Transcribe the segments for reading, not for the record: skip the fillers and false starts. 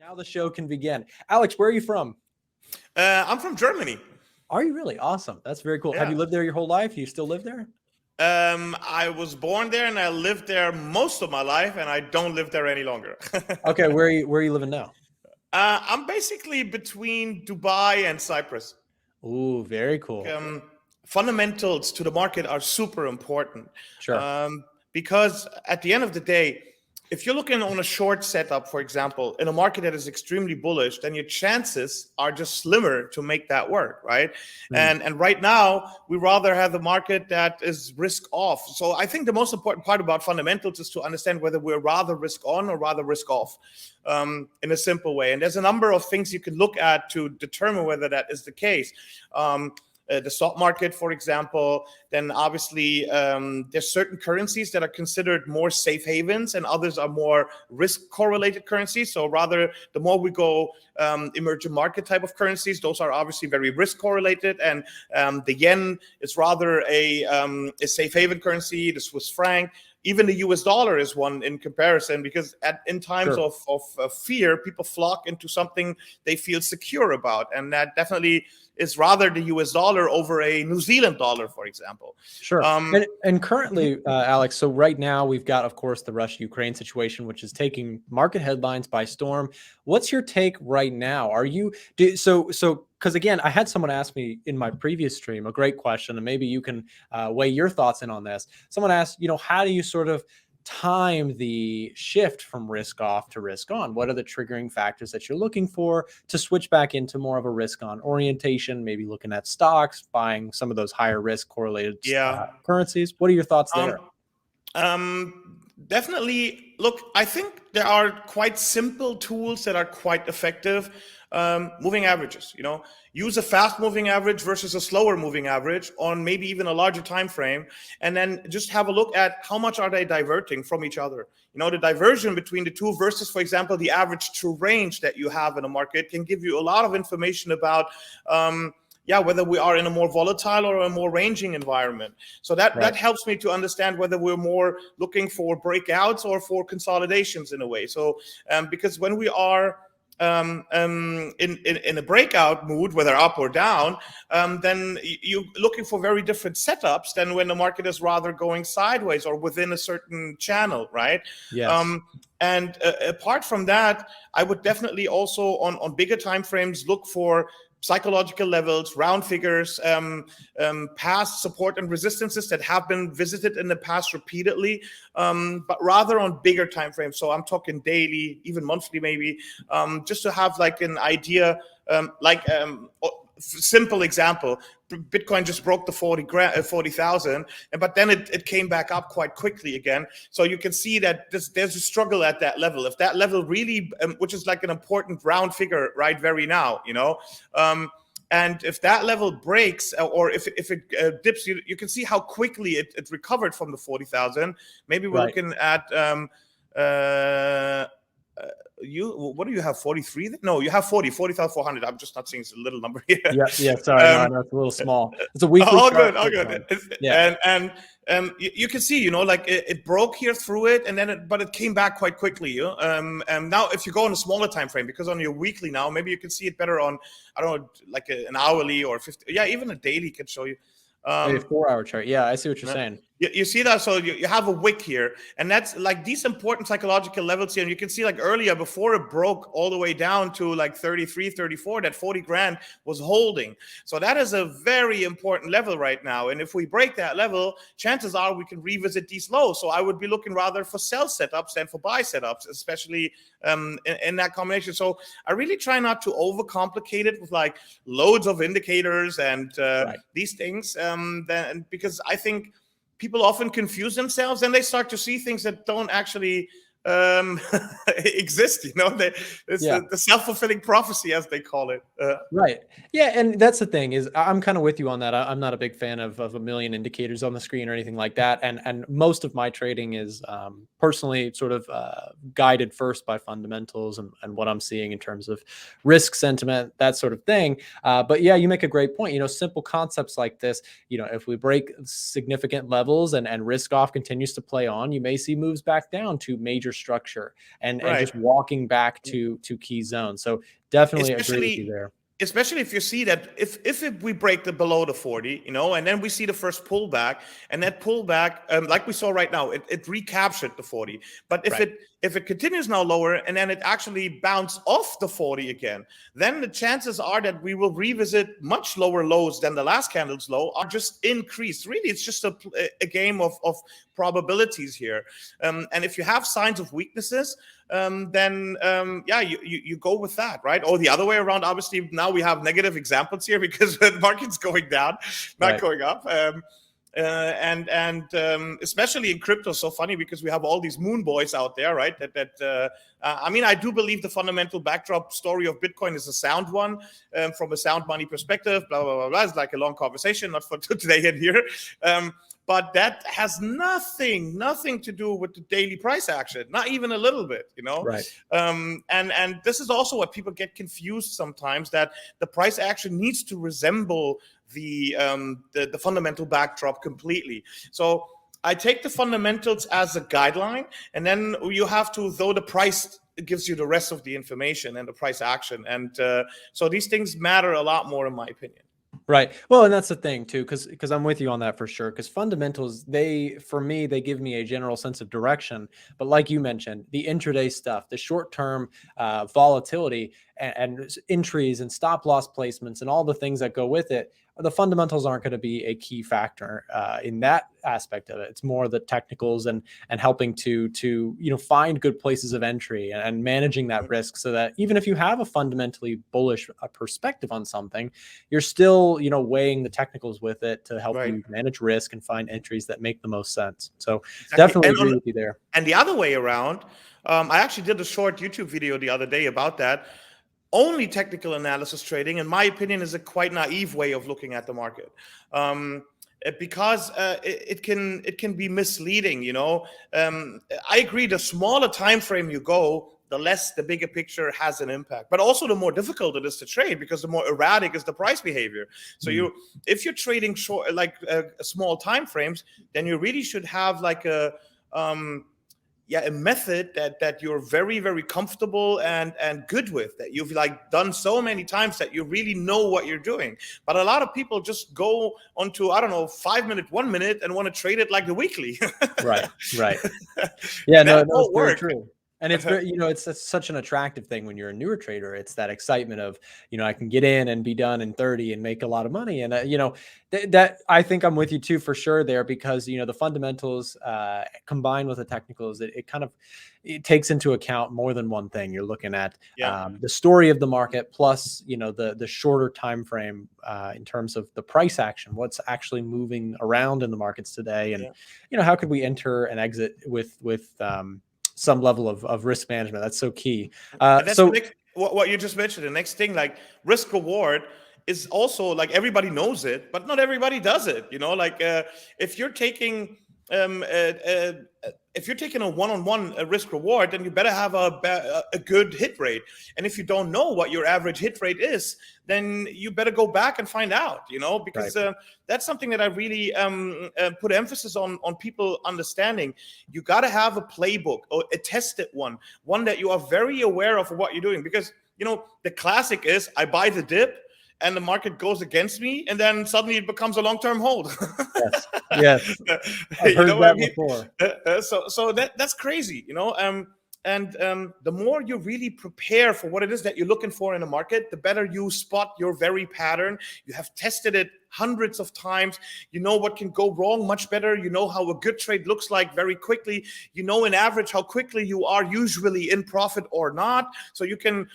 Now the show can begin. Alex, where are you from? I'm from Germany. Are you really? Awesome. That's very cool. Have Yeah. you lived there your whole life? You still live there? I was born there and I lived there most of my life, and I don't live there any longer. Okay, where are you living now? I'm basically between Dubai and Cyprus. Ooh, very cool. Fundamentals to the market are super important, Sure. because at the end of the day, if you're looking on a short setup, for example, in a market that is extremely bullish, then your chances are just slimmer to make that work, right? And right now, we rather have the market that is risk off. So I think the most important part about fundamentals is to understand whether we're rather risk on or rather risk off, in a simple way. And there's a number of things you can look at to determine whether that is the case. The stock market, for example, then obviously there's certain currencies that are considered more safe havens and others are more risk correlated currencies. So rather, the more we go emerging market type of currencies, those are obviously very risk correlated. And the yen is rather a safe haven currency, the Swiss franc. Even the US dollar is one in comparison, because in times Sure. of fear, people flock into something they feel secure about. And that definitely is rather the US dollar over a New Zealand dollar, for example. Sure. And currently, Alex, so right now we've got, of course, the Russia-Ukraine situation, which is taking market headlines by storm. What's your take right now? Because again, I had someone ask me in my previous stream a great question, and maybe you can weigh your thoughts in on this. Someone asked, how do you sort of time the shift from risk off to risk on? What are the triggering factors that you're looking for to switch back into more of a risk on orientation, maybe looking at stocks, buying some of those higher risk correlated currencies? What are your thoughts there? Definitely. Look, I think there are quite simple tools that are quite effective. Moving averages, use a fast moving average versus a slower moving average on maybe even a larger time frame, and then just have a look at how much are they diverting from each other. The diversion between the two versus, for example, the average true range that you have in a market can give you a lot of information about whether we are in a more volatile or a more ranging environment. So that helps me to understand whether we're more looking for breakouts or for consolidations in a way. So because when we are in a breakout mood, whether up or down, then you're looking for very different setups than when the market is rather going sideways or within a certain channel, right? Yes. And apart from that, I would definitely also on bigger time frames look for psychological levels, round figures, past support and resistances that have been visited in the past repeatedly, but rather on bigger time frames. So I'm talking daily, even monthly, maybe, just to have like an idea, simple example. Bitcoin just broke the 40,000, but then it came back up quite quickly again. So you can see that there's a struggle at that level. If that level really, which is like an important round figure right very now, and if that level breaks, or if it dips, you can see how quickly it recovered from the 40,000. Maybe we're looking at what do you have, 43? No, you have 40,400. I'm just not seeing, it's a little number here. Yeah, sorry, no, it's a little small. It's a weekly chart. All good. Yeah. And you can see, like it broke here through it, and then but it came back quite quickly. And now if you go on a smaller time frame, because on your weekly now, maybe you can see it better on, I don't know, like an hourly or 50. Yeah, even a daily can show you. A 4-hour chart. Yeah, I see what you're saying. You see that? So you have a wick here, and that's like these important psychological levels here. And you can see like earlier, before it broke all the way down to like 33, 34, that 40 grand was holding. So that is a very important level right now. And if we break that level, chances are we can revisit these lows. So I would be looking rather for sell setups than for buy setups, especially in that combination. So I really try not to overcomplicate it with like loads of indicators and these things, because I think people often confuse themselves and they start to see things that don't actually exist. It's the self-fulfilling prophecy, as they call it. Right. Yeah. And that's the thing, is I'm kind of with you on that. I'm not a big fan of a million indicators on the screen or anything like that. And most of my trading is personally sort of guided first by fundamentals and what I'm seeing in terms of risk sentiment, that sort of thing. But yeah, you make a great point. Simple concepts like this, if we break significant levels and risk off continues to play on, you may see moves back down to major your structure and Right. just walking back to key zones. So definitely agree with you Especially there. especially if you see that if we break the below the 40, and then we see the first pullback, and that pullback, like we saw right now, it recaptured the 40. But Right. if it continues now lower and then it actually bounced off the 40 again, then the chances are that we will revisit much lower lows than the last candle's low are just increased. Really, it's just a game of probabilities here. And if you have signs of weaknesses, then yeah, you go with that, right? Or the other way around. Obviously, now we have negative examples here because the market's going down, not going up. And especially in crypto, so funny because we have all these moon boys out there, right? I mean, I do believe the fundamental backdrop story of Bitcoin is a sound one, from a sound money perspective. Blah blah blah blah. It's like a long conversation, not for today and here. But that has nothing to do with the daily price action, not even a little bit, Right. And this is also what people get confused sometimes, that the price action needs to resemble the fundamental backdrop completely. So I take the fundamentals as a guideline, and then you have to, though the price gives you the rest of the information and the price action, and so these things matter a lot more, in my opinion. Right. Well, and that's the thing too, because I'm with you on that for sure. Because fundamentals, for me, they give me a general sense of direction. But like you mentioned, the intraday stuff, the short-term volatility, and entries and stop loss placements, and all the things that go with it, the fundamentals aren't going to be a key factor in that aspect of it. It's more the technicals and helping to find good places of entry and managing that risk, so that even if you have a fundamentally bullish perspective on something, you're still weighing the technicals with it to help you manage risk and find entries that make the most sense. So definitely agree with you there. And the other way around, I actually did a short YouTube video the other day about that. Only technical analysis trading, in my opinion, is a quite naive way of looking at the market, because it can be misleading. I agree. The smaller time frame you go, the less the bigger picture has an impact. But also, the more difficult it is to trade, because the more erratic is the price behavior. So if you're trading short, like small time frames, then you really should have like a method that you're very, very comfortable and good with, that you've done so many times that you really know what you're doing. But a lot of people just go onto, I don't know, 5 minute, 1 minute, and want to trade it like the weekly. Right. Yeah, no, that's very work. true. And it's very, it's such an attractive thing when you're a newer trader. It's that excitement of, I can get in and be done in 30 and make a lot of money. And, that I think I'm with you too, for sure there, because, the fundamentals combined with the technicals, it takes into account more than one thing. You're looking at the story of the market, plus, the shorter time frame in terms of the price action, what's actually moving around in the markets today. And, how could we enter and exit with some level of risk management. That's so key. What you just mentioned, the next thing, like risk reward, is also, like, everybody knows it, but not everybody does it. If you're taking a one-on-one risk reward, then you better have a good hit rate. And if you don't know what your average hit rate is, then you better go back and find out, because that's something that I really put emphasis on people understanding. You got to have a playbook, or a tested one that you are very aware of what you're doing. Because, the classic is, I buy the dip and the market goes against me, and then suddenly it becomes a long-term hold. Yes. I've heard that before. So that's crazy, And the more you really prepare for what it is that you're looking for in a market, the better you spot your very pattern. You have tested it hundreds of times. You know what can go wrong much better. You know how a good trade looks like very quickly. You know, in average, how quickly you are usually in profit or not. So you can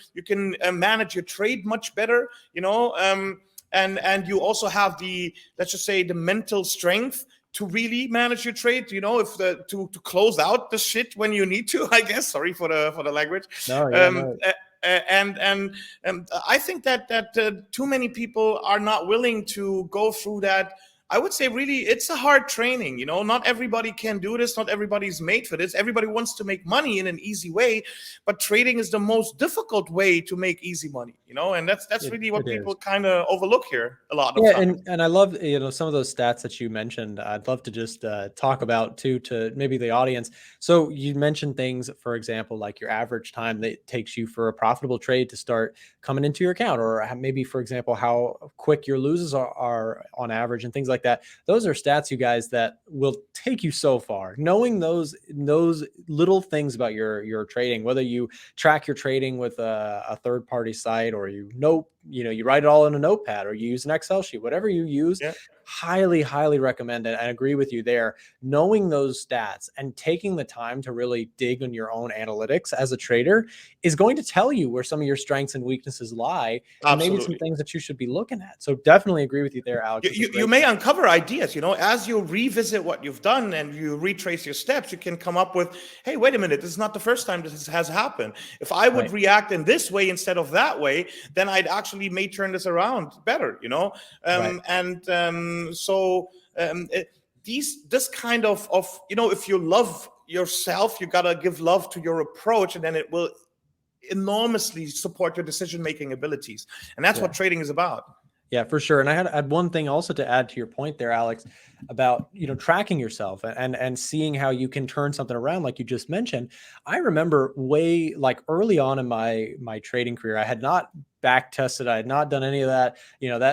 manage your trade much better, and you also have the, let's just say, the mental strength to really manage your trade, to close out the shit when you need to, I guess. Sorry for the language. No. And I think that too many people are not willing to go through that I would say really it's a hard training. Not everybody can do this. Not everybody's made for this. Everybody wants to make money in an easy way, but trading is the most difficult way to make easy money. And that's really what people kind of overlook here a lot of times. And I love some of those stats that you mentioned. I'd love to just talk about too to maybe the audience. So you mentioned things, for example, like your average time that it takes you for a profitable trade to start coming into your account, or maybe, for example, how quick your losses are on average and things like that. Those are stats, you guys, that will take you so far. Knowing those little things about your trading, whether you track your trading with a third party site, or you write it all in a notepad, or you use an Excel sheet, whatever you use. Yeah. Highly recommend it. I agree with you there. Knowing those stats and taking the time to really dig on your own analytics as a trader is going to tell you where some of your strengths and weaknesses lie, and maybe some things that you should be looking at. So definitely agree with you there, Alex. You may uncover ideas, as you revisit what you've done and you retrace your steps, you can come up with, hey, wait a minute, this is not the first time this has happened. If I would react in this way instead of that way, then I'd actually may turn this around better, this kind of if you love yourself, you gotta give love to your approach, and then it will enormously support your decision-making abilities. And that's what trading is about. Yeah, for sure. And I had one thing also to add to your point there, Alex, about, tracking yourself and seeing how you can turn something around, like you just mentioned. I remember early on in my trading career, I had not back tested. I had not done any of that.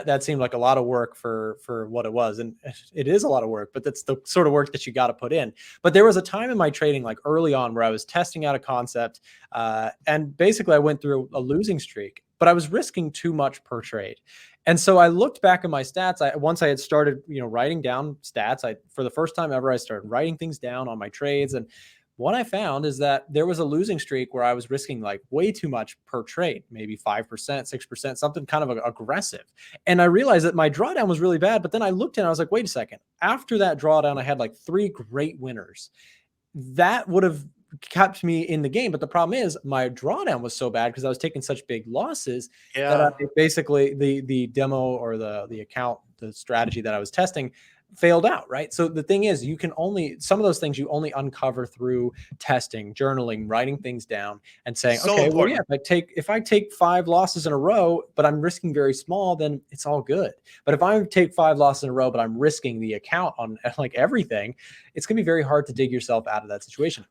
That seemed like a lot of work for what it was. And it is a lot of work, but that's the sort of work that you got to put in. But there was a time in my trading, like early on, where I was testing out a concept. And basically I went through a losing streak, but I was risking too much per trade. And so I looked back at my stats. Once I had started, writing down stats, for the first time ever, I started writing things down on my trades. And what I found is that there was a losing streak where I was risking like way too much per trade, maybe 5%, 6%, something kind of aggressive. And I realized that my drawdown was really bad. But then I looked and I was like, wait a second. After that drawdown, I had like 3 great winners. That would have kept me in the game. But the problem is my drawdown was so bad because I was taking such big losses that I basically the demo or the account, the strategy that I was testing failed out. Right. So the thing is, some of those things you only uncover through testing, journaling, writing things down and saying, well, yeah, if I take 5 losses in a row, but I'm risking very small, then it's all good. But if I take 5 losses in a row, but I'm risking the account on like everything, it's going to be very hard to dig yourself out of that situation.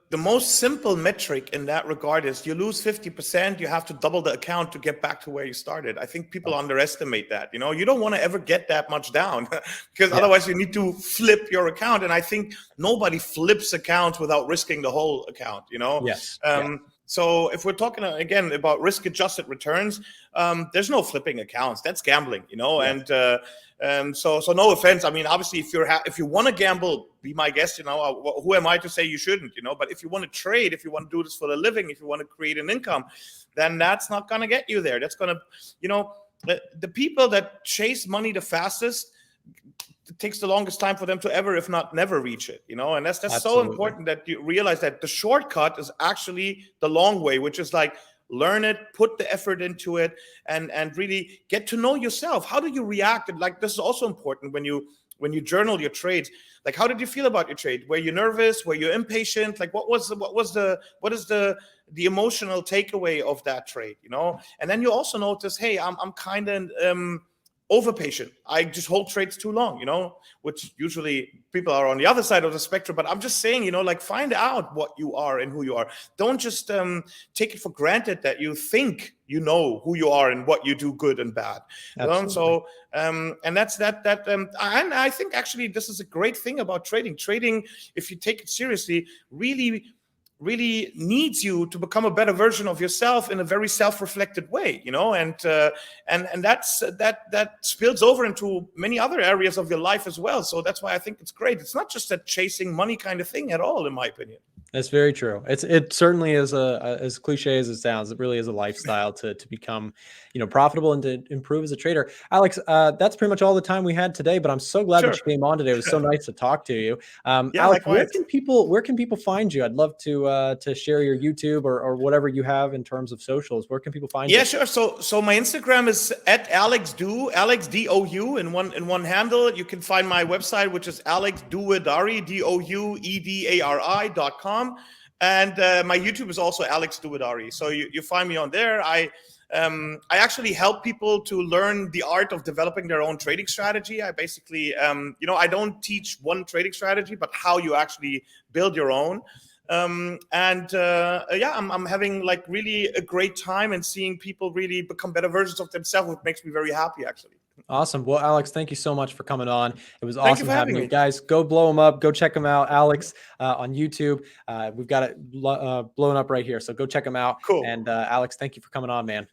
The most simple metric in that regard is you lose 50%, you have to double the account to get back to where you started. I think people underestimate that. You don't want to ever get that much down because otherwise you need to flip your account. And I think nobody flips accounts without risking the whole account, Yes. So if we're talking again about risk-adjusted returns, there's no flipping accounts. That's gambling, And so no offense. I mean, obviously, if you want to gamble, be my guest. Who am I to say you shouldn't? But if you want to trade, if you want to do this for a living, if you want to create an income, then that's not going to get you there. That's going to, the people that chase money the fastest, it takes the longest time for them to ever, if not never, reach it. And that's Absolutely. So important that you realize that the shortcut is actually the long way, which is like learn it, put the effort into it, and really get to know yourself. How do you react? And like this is also important when you journal your trades. Like, how did you feel about your trade? Were you nervous? Were you impatient? Like, what is the emotional takeaway of that trade? And then you also notice, hey, I'm kind of over patient. I just hold trades too long, which usually people are on the other side of the spectrum. But I'm just saying, like, find out what you are and who you are. Don't just take it for granted that you think you know who you are and what you do good and bad. So and that's that. And I think actually this is a great thing about trading. Trading, if you take it seriously, really needs you to become a better version of yourself in a very self-reflected way, and that spills over into many other areas of your life as well. So that's why I think it's great. It's not just a chasing money kind of thing at all, in my opinion. That's very true. It certainly is as cliche as it sounds. It really is a lifestyle to become, profitable and to improve as a trader. Alex, that's pretty much all the time we had today. But I'm so glad that Sure. you came on today. It was so nice to talk to you. Yeah, Alex, likewise. where can people find you? I'd love to share your YouTube or whatever you have in terms of socials. Where can people find you? Yeah, sure. So my Instagram is at Alex Dou in one handle. You can find my website, which is Douedari Douedari.com, and my YouTube is also Alex Douedari. So you find me on there. I actually help people to learn the art of developing their own trading strategy. I basically, I don't teach one trading strategy, but how you actually build your own. I'm having like really a great time and seeing people really become better versions of themselves, which makes me very happy, actually. Awesome. Well, Alex, thank you so much for coming on. It was Thank you awesome for having having you me. guys. Go blow him up. Go check him out, Alex, on YouTube. We've got it blown up right here. So go check him out. Cool. And Alex, thank you for coming on, man.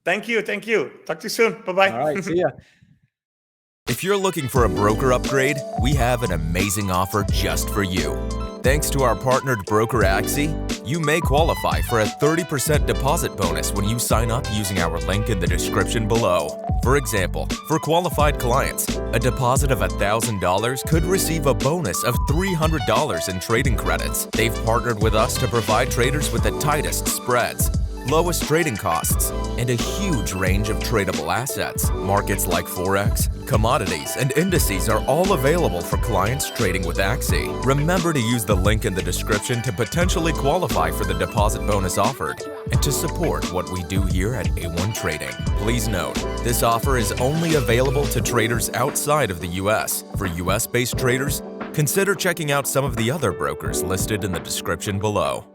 Thank you. Talk to you soon. Bye-bye. All right. See ya. If you're looking for a broker upgrade, we have an amazing offer just for you. Thanks to our partnered broker Axie, you may qualify for a 30% deposit bonus when you sign up using our link in the description below. For example, for qualified clients, a deposit of $1,000 could receive a bonus of $300 in trading credits. They've partnered with us to provide traders with the tightest spreads, lowest trading costs, and a huge range of tradable assets. Markets like Forex, commodities, and indices are all available for clients trading with Axie. Remember to use the link in the description to potentially qualify for the deposit bonus offered and to support what we do here at A1 Trading. Please note, this offer is only available to traders outside of the US. For US-based traders, consider checking out some of the other brokers listed in the description below.